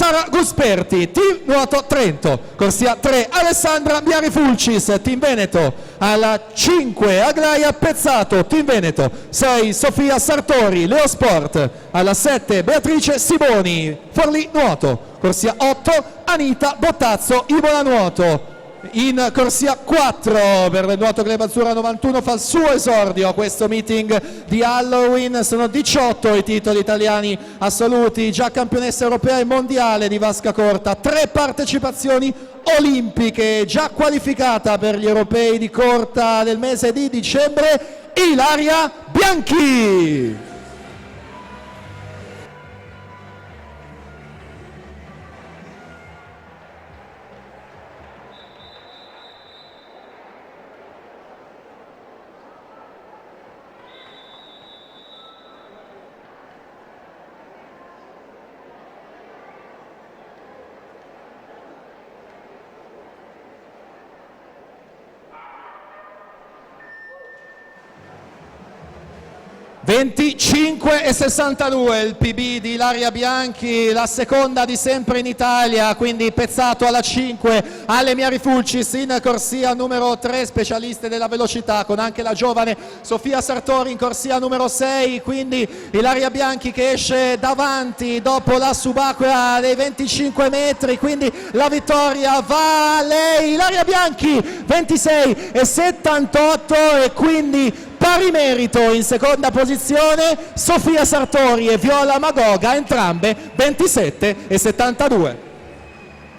Sara Gusperti, Team Nuoto Trento. Corsia 3 Alessandra Biari Fulcis, Team Veneto. Alla 5 Aglaia Pezzato, Team Veneto. 6 Sofia Sartori, Leo Sport. Alla 7 Beatrice Siboni, Forlì Nuoto. Corsia 8 Anita Bottazzo, Imola Nuoto. In corsia 4 per il Nuoto Club Azzurra 91 fa il suo esordio a questo meeting di Halloween. Sono 18 i titoli italiani assoluti, già campionessa europea e mondiale di vasca corta, 3 partecipazioni olimpiche, già qualificata per gli europei di corta del mese di dicembre, Ilaria Bianchi. (25,62) il PB di Ilaria Bianchi, la seconda di sempre in Italia, quindi Pezzato alla 5, Ale Miari Fulcis in corsia numero 3, specialiste della velocità, con anche la giovane Sofia Sartori in corsia numero 6, quindi Ilaria Bianchi che esce davanti dopo la subacquea dei 25 metri, quindi la vittoria va a lei, Ilaria Bianchi 26,78 e quindi pari merito in seconda posizione Sofia Sartori e Viola Magoga, entrambe 27,72.